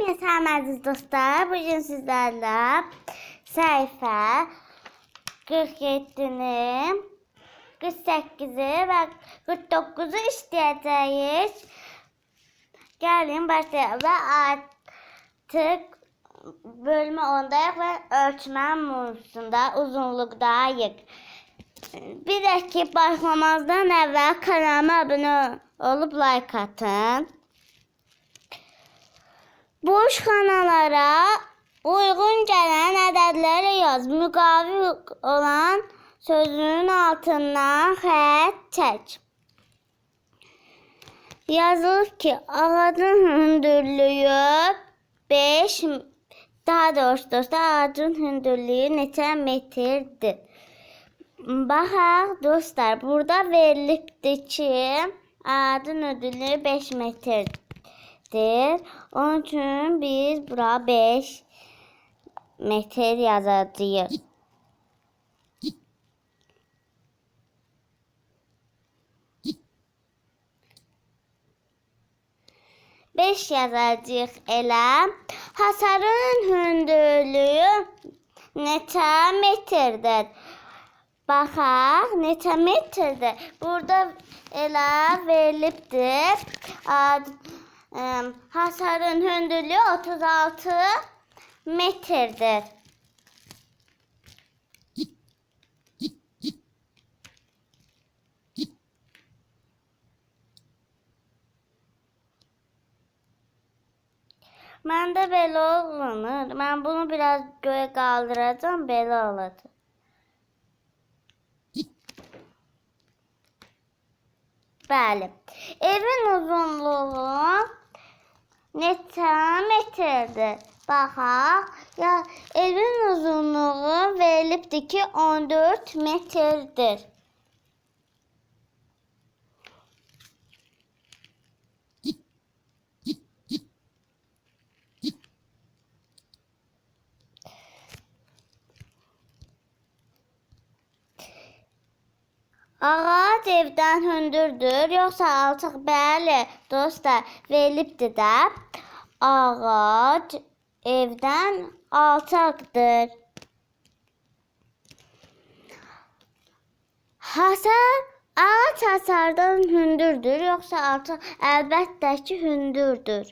Salam əziz dostlar, bugün sizlərlə səhifə 47-ni, 48-i və 49-u işləyəcəyik. Gəlin başlayalım və artıq bölmə 10-dayıq və ölçmə mövzusunda uzunluqdayıq. Bir də ki, başlamazdan əvvəl kanalıma abunə olub like atın. Boş xanalara uyğun gələn ədədləri yaz. Müqaviq olan sözünün altından xətt çək. Yazılır ki, ağacın hündürlüyü 5, daha doğrusu dostlar, ağacın hündürlüyü neçə metrdir? Baxaq dostlar, burada verilibdir ki, ağacın hündürlüyü 5 metrdir. Onun üçün biz bura 5 metr yazacağıq. Beş yazacağıq elə. Hasarın hündürlüyü neçə metrdir? Baxaq, neçə metrdir? Burada elə verilibdir. Hasarın hündürlüyü 36 metrdir. Məndə belə olunur. Mən bunu biraz göyə qaldıracağım, belə olacaq. Bəli. Evin uzunluğu neçə metrdir? Baxaq. Ya, evin uzunluğu verilibdir ki, 14 metrdir. Ağac evdən hündürdür, yoxsa alçaq? Bəli, dostlar, verilibdir də. Ağac evdən alçaqdır. Ağac hasardan hündürdür, yoxsa alçaq? Əlbəttə ki, hündürdür.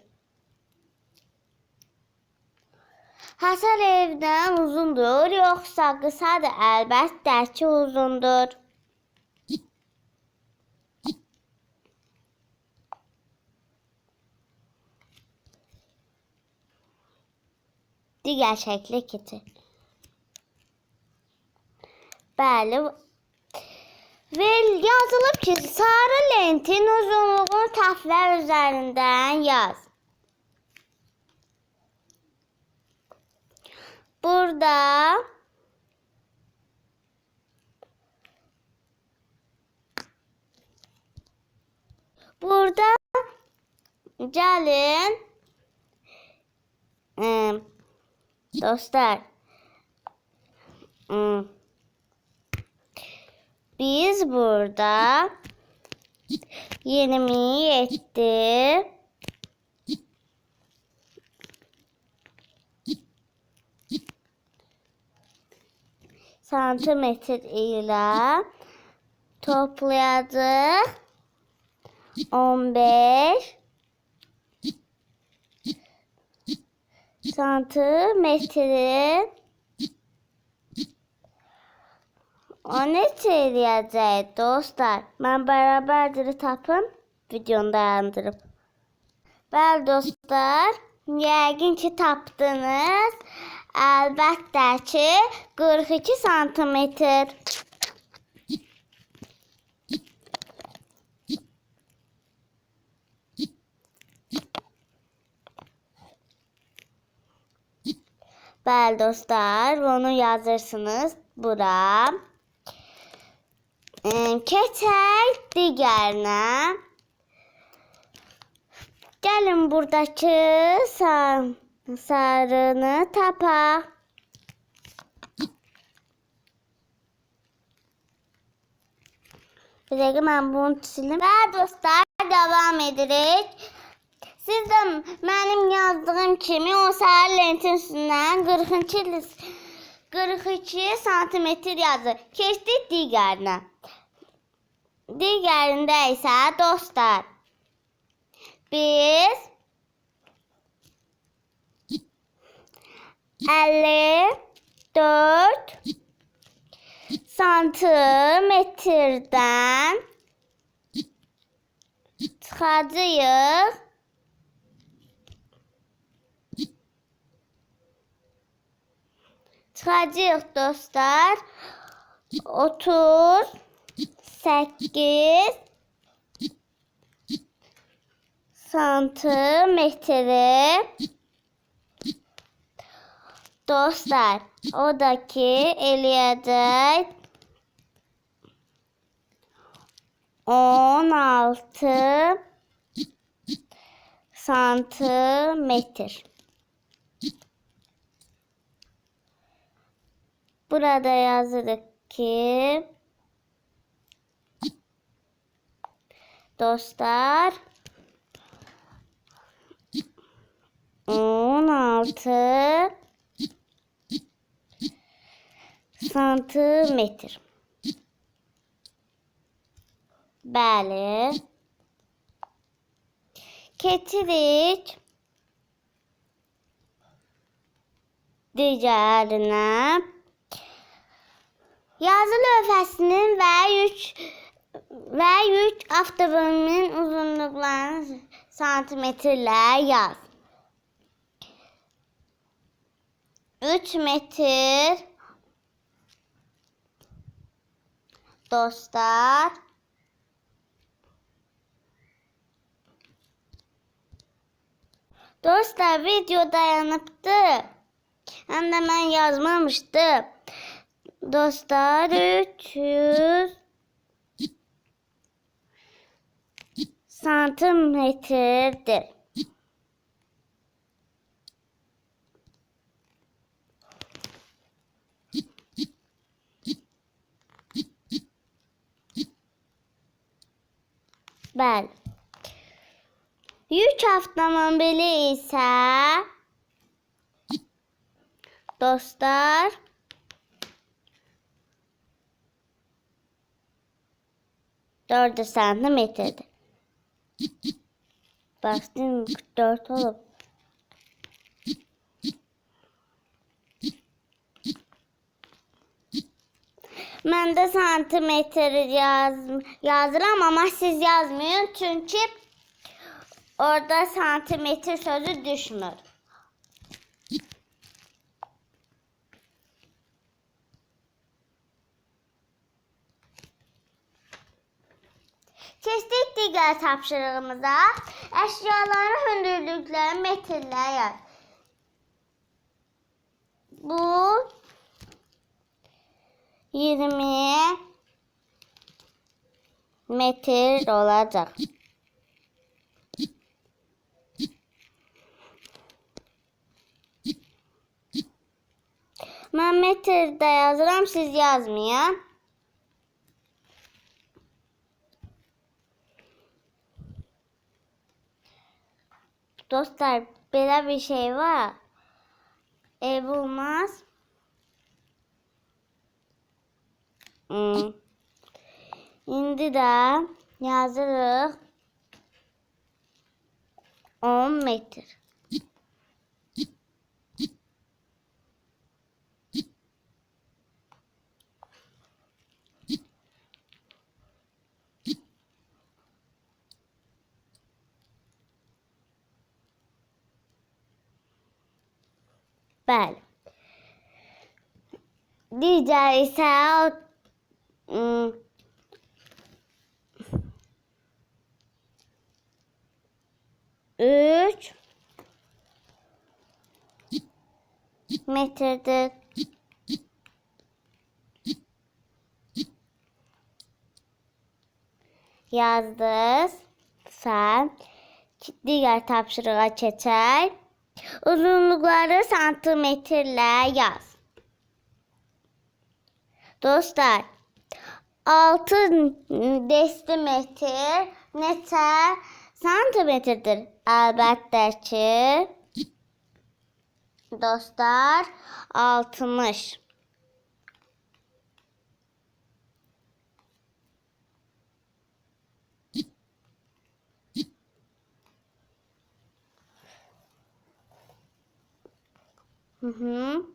Hasar evdən uzundur, yoxsa qısadır? Əlbəttə ki, uzundur. Digər şəklə keçək. Bəli. Və yazılıb ki, sarı lentin uzunluğunu təflər üzərindən yaz. Burada gəlin dostlar, biz burada 27 santimetr ilə toplayacağıq 15 santimetri. O neçə eləyəcək dostlar? Mən bərabərdir tapım, videonu dayandırıb. Bəli dostlar, yəqin ki tapdınız. Əlbəttə ki 42 santimetr. Bəli dostlar, onu yazırsınız bura. Keçək digərinə. Gəlin buradakı sarını tapaq. Bir dəqiqə mən bunu silim. Və dostlar, davam edirik. Siz də mənim yazdığım kimi o sarı lentin üstündən 42 santimetr yazır. Keçdik digərinə. Digərində isə dostlar, biz 54 santimetrdən çıxacağıq. Çıxacağıq dostlar. 38 santimetre. Dostlar, o da ki eləyəcək 16 santimetr. Burada yazırıq ki dostlar 16 santimetr. Bəli. Keçirik digərinə. Yazı lövhəsinin və yük avtomobilinin uzunluqlarını santimetrlə yaz. 3 metr dostlar. Dostlar, video dayanıbdı. Həm də mən yazmamışdım. Dostlar, 300 santimetrdir. Bəli. Yük avtomobili isə dostlar 4 santimetrdir. Baxdım 44 olub. Mən də santimetr yazıram, amma siz yazmayın. Çünki orada santimetr sözü düşmür. Keçdik digər tapşırığımıza. Əşyaların hündürlükləri metrlə yaz. Bu 20 metr olacaq. Mən metrdə yazıram, siz yazmayın. Dostlar, belə bir şey var. Ev olmaz. İndi də yazırıq 10 metr. Bəli. Digər isə 3 metrdir. Yazdınız. Sən digər tapşırığa keçək. Uzunluqları santimetrlə yaz. Dostlar, 6 desimetr neçə santimetrdir? əlbəttə ki, dostlar, 60. Hı hı.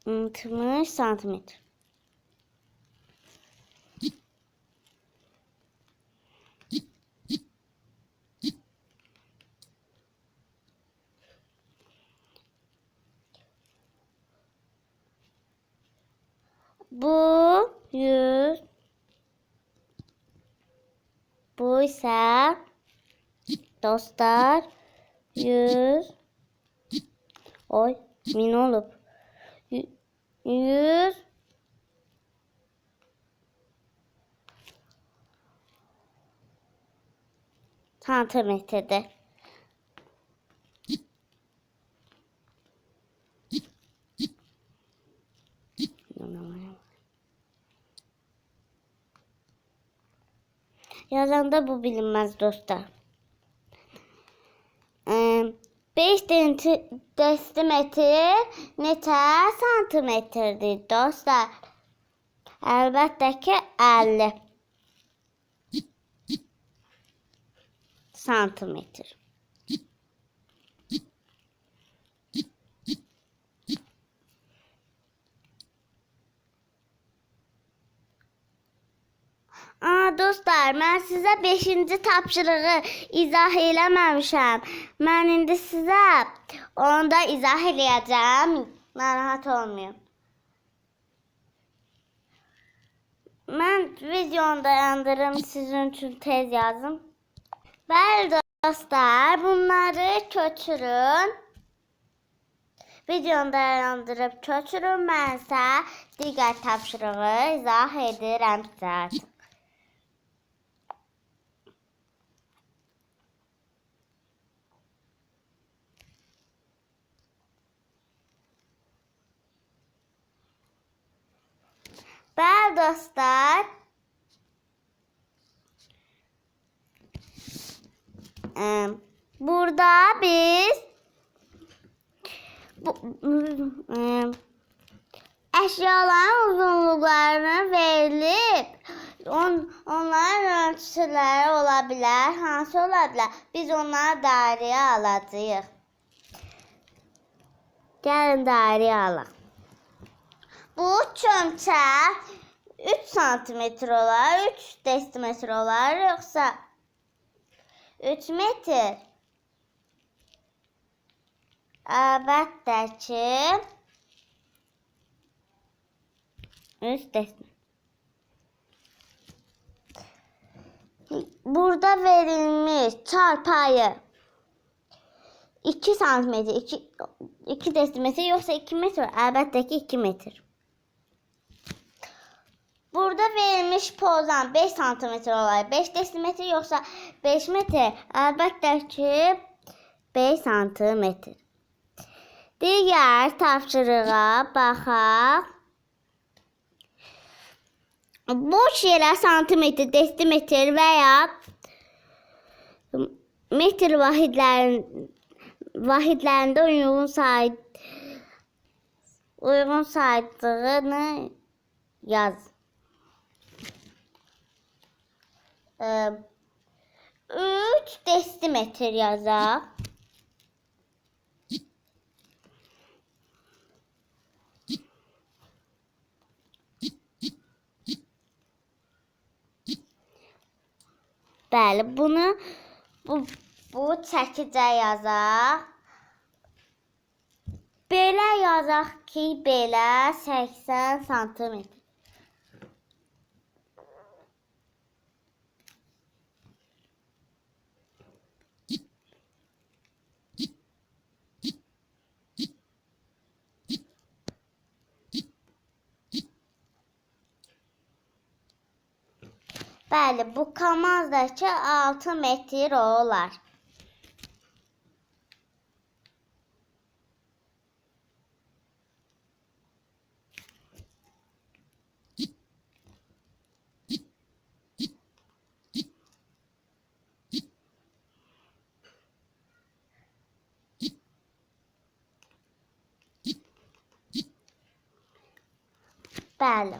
60 santimetr. Bu 100. Bu ise dostlar 100. Oy, min olup. 100 santimetrede. Yazanda bu bilinmez dostlar. 5 desimetre neçə santimetrdir dostlar? Əlbəttə ki 50 santimetr. Dostlar, mən sizə 5-ci tapşırığı izah eləməmişəm. Mən indi sizə onu da izah eləyəcəm. Narahat olmayın. Mən videonu dayandırım, sizin üçün tez yazım. Bəli dostlar, bunları köçürün. Videonu dayandırıb köçürün. Mən isə digər tapşırığı izah edirəm sizə artıq. Bəli dostlar, burada biz əşyaların uzunluqlarını verilib, onların ölçüləri ola bilər, hansı ola bilər? Biz onları dairəyə alacağıq. Gəlin dairəyə alaq. Bu çömçə 3 santimetr olar, 3 desimetr olar, yoxsa 3 metr? Əlbəttə ki 3 desimetr. Burada verilmiş çarpayı 2 santimetr, 2 desimetr, yoxsa 2 metr? Əlbəttə ki 2 metr. Burada verilmiş pozan 5 santimetr olar, 5 desimetr, yoxsa 5 metr? Əlbəttə ki 5 santimetr. Digər tapşırığa baxaq. Boş yerə santimetr, desimetr və ya metr vahidlərində uyğun saydığını yaz. 3 desimetr yazaq. Bəli, bunu bu çəkicə yazaq. Belə yazaq ki, belə 80 santimetr. Bəli, bu komanddakı 6 metr olar. Bəli.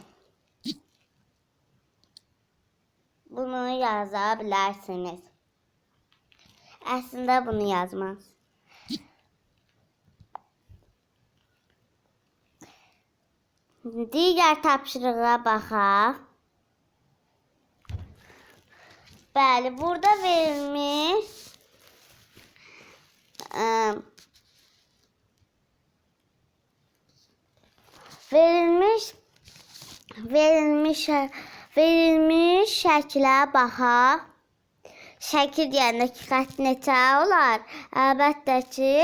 Bunu yaza bilərsiniz. Əslində bunu yazmaz. Digər tapşırığa baxaq. Bəli, burada verilmiş verilmiş şəklə baxaq. Şəkil deyəndəki xətt neçə olar? Əlbəttə ki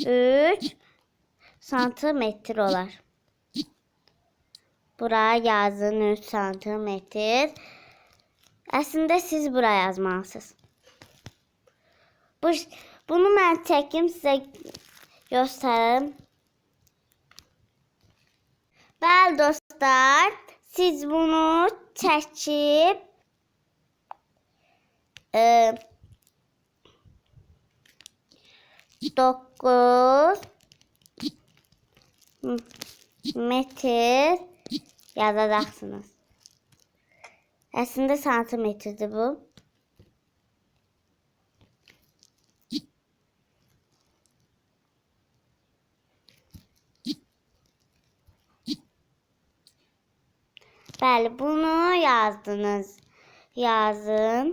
3 santimetr olar. Buraya yazın 3 santimetr. Əslində siz buraya yazmalısınız. Bunu mən çəkim sizə göstərim. Bəli dostlar, siz bunu çəkib 9 metr yazacaqsınız. Əslində santimetrdir bu. Bəli, bunu yazdınız. Yazın.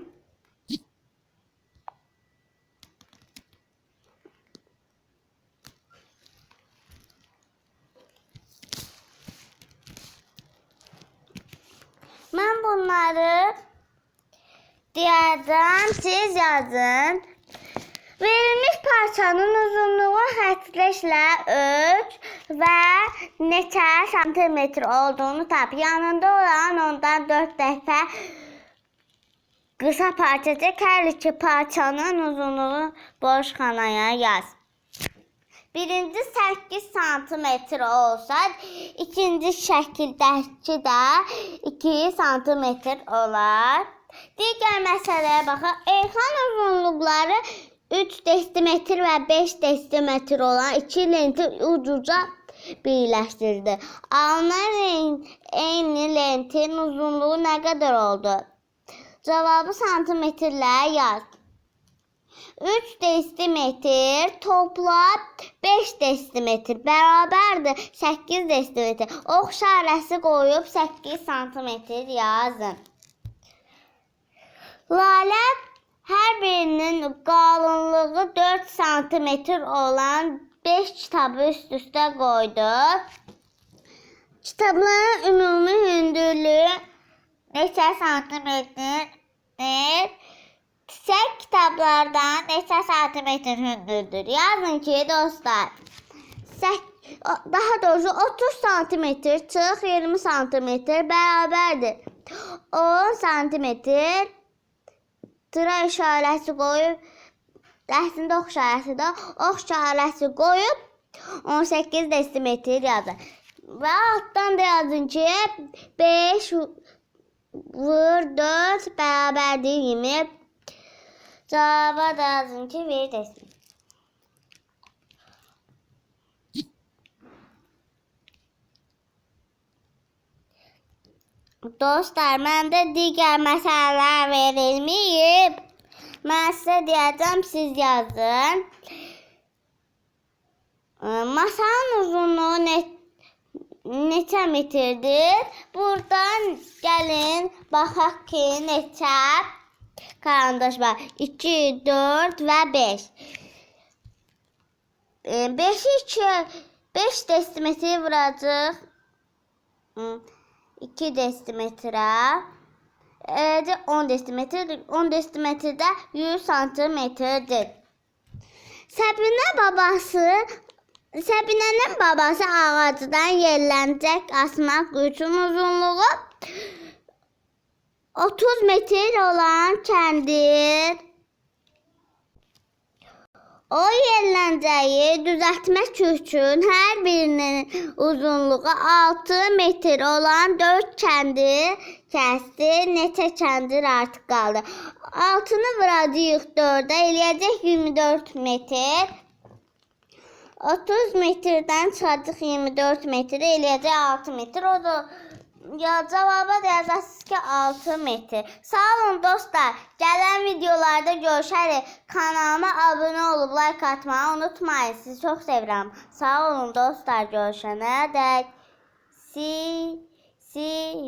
Mən bunları deyəcəm, siz yazın. Verilmiş parçanın uzunluğu xəttkeşlə ölç və neçə santimetr olduğunu tap. Yanında olan ondan 4 dəfə qısa parça çək. Hər iki parçanın uzunluğu boş xanaya yaz. Birinci 8 santimetr olsa, ikinci şəkildəki də 2 santimetr olar. Digər məsələyə baxaq. Elxan uzunluqları 3 desimetr və 5 desimetr olan iki lenti ucuca birləşdirdi. Alınan eyni lentin uzunluğu nə qədər oldu? Cavabı santimetrlə yaz. 3 desimetr toplam 5 desimetr bərabərdir 8 desimetr. Ox işarəsi qoyub 8 santimetr yazın. Lalə hər birinin qalınlığı 4 santimetr olan 5 kitabı üst-üstə qoydu. Kitabların ümumi hündürlüyü neçə santimetrdir? Çiçək kitablardan neçə santimetr hündürdür? Yazın ki dostlar. Daha doğrusu 30 santimetr çıx 20 santimetr bərabərdir 10 santimetr. Tıra işarəsi qoyub, əslində ox işarəsi qoyub 18 desimetr yazın. Və altdan da yazın ki 5 vur 4 bərabərdir 20. Cavaba da yazın ki 1 desimetr. Dostlar, məndə digər məsələlər verilməyib. Mən sizə deyəcəm, siz yazın. Masanın uzunluğu neçə metrdir? Buradan gəlin, baxaq ki, neçə karandaş var. 2, 4 və 5. 5 desimetr vuracaq. 2 desimetrə 10 desimetr. 10 desimetrdə 100 santimetrdir. Səbinənin babası ağacdan yerlənəcək asmaq üçün uzunluğu 30 metr olan kəndir. O yerlənəcəyi düzəltmək üçün hər birinin uzunluğu 6 metr olan 4 kəndir kəsdi. Neçə kəndir artıq qaldı? 6-nı vuracağıq 4-ə, eləyəcək 24 metr. 30 metrdən çıxacaq 24 metr, eləyəcək 6 metr. O da ya cavaba da yazarsınız ki 6 metr. Sağ olun dostlar. Gələn videolarda görüşərik. Kanalıma abunə olub like atmağı unutmayın. Sizi çox sevirəm. Sağ olun dostlar. Görüşənə dək.